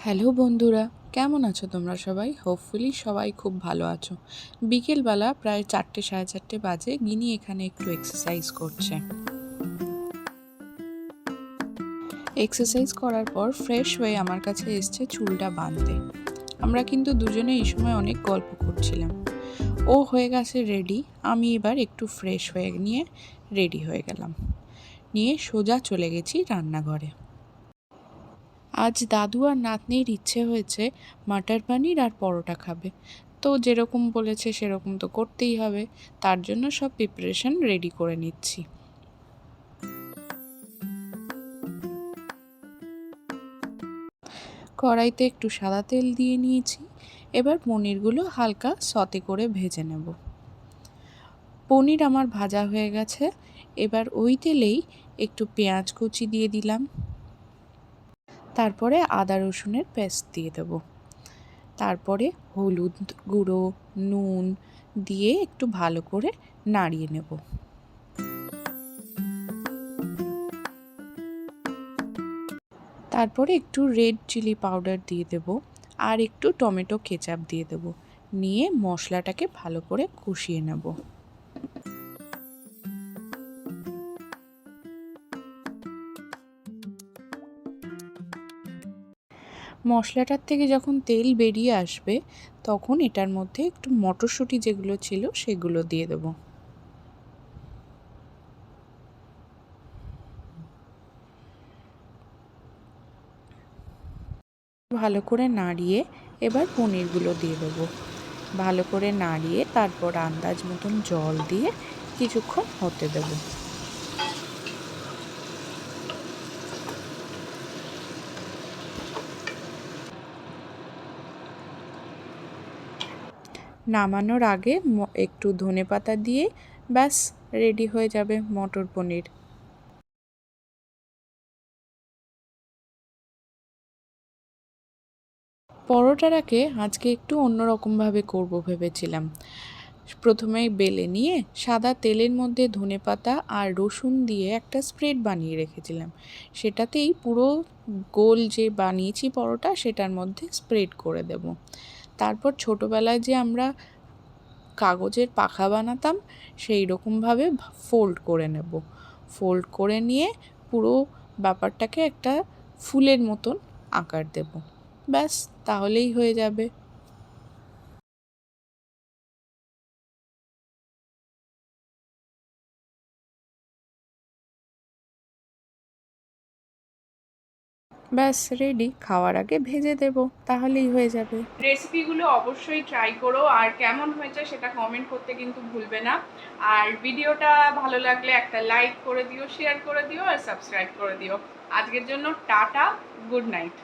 Hello বন্ধুরা, কেমন আছো তোমরা সবাই? হোপফুলি সবাই খুব ভালো আছো। বিকেলবেলা প্রায় 4টে সাড়ে 4টে বাজে, গিনি এখানে একটু এক্সারসাইজ করছে। এক্সারসাইজ করার পর ফ্রেশ হয়ে আমার কাছে এসছে চুলটা বাঁধতে। আমরা কিন্তু দুজনে এই সময় অনেক গল্প করছিলাম। ও হয়ে গেছে রেডি, আমি এবার একটু ফ্রেশ হয়ে নিয়ে রেডি হয়ে গেলাম। নিয়ে সোজা চলে গেছি রান্নাঘরে। আজ দাদু আর নাতনির ইচ্ছে হয়েছে মাটার পানির আর পরোটা খাবে, তো যেরকম বলেছে সেরকম তো করতেই হবে। তার জন্য সব প্রিপারেশন রেডি করে নিচ্ছি। কড়াইতে একটু সাদা তেল দিয়ে নিয়েছি। এবার পনিরগুলো হালকা সতে করে ভেজে নেব। পনির আমার ভাজা হয়ে গেছে। এবার ওই তেলেই একটু পেঁয়াজ কুচি দিয়ে দিলাম, তারপরে আদা রসুনের পেস্ট দিয়ে দেবো, তারপরে হলুদ গুঁড়ো, নুন দিয়ে একটু ভালো করে নাড়িয়ে নেব। তারপরে একটু রেড চিলি পাউডার দিয়ে দেব আর একটু টমেটো কেচাপ দিয়ে দেব। নিয়ে মশলাটাকে ভালো করে কষিয়ে নেব। মশলাটার থেকে যখন তেল বেরিয়ে আসবে তখন এটার মধ্যে একটু মটরশুঁটি যেগুলো ছিল সেগুলো দিয়ে দেব। ভালো করে নাড়িয়ে এবার পনিরগুলো দিয়ে দেবো। ভালো করে নাড়িয়ে তারপর আন্দাজ মতন জল দিয়ে কিছুক্ষণ হতে দেবো। নামানোর আগে একটু ধনেপাতা দিয়ে ব্যাস রেডি হয়ে যাবে মটর পনির। পরোটাটাকে আজকে একটু অন্যরকমভাবে করব ভেবেছিলাম। প্রথমে বেলে নিয়ে সাদা তেলের মধ্যে ধনেপাতা আর রসুন দিয়ে একটা স্প্রেড বানিয়ে রেখেছিলাম। সেটাতেই পুরো গোল যে বানিয়েছি পরোটা সেটার মধ্যে স্প্রেড করে দেব। তারপর ছোটোবেলায় যে আমরা কাগজের পাখা বানাতাম সেই রকমভাবে ফোল্ড করে নেব। ফোল্ড করে নিয়ে পুরো ব্যাপারটাকে একটা ফুলের মতন আকার দেব। ব্যাস তাহলেই হয়ে যাবে। ব্যাস রেডি, খাওয়ার আগে ভেজে দেব, তাহলেই হয়ে যাবে। রেসিপিগুলো অবশ্যই ট্রাই করো, আর কেমন হয়েছে সেটা কমেন্ট করতে কিন্তু ভুলবে না। আর ভিডিওটা ভালো লাগলে একটা লাইক করে দিও, শেয়ার করে দিও আর সাবস্ক্রাইব করে দিও। আজকের জন্য টাটা, গুড নাইট।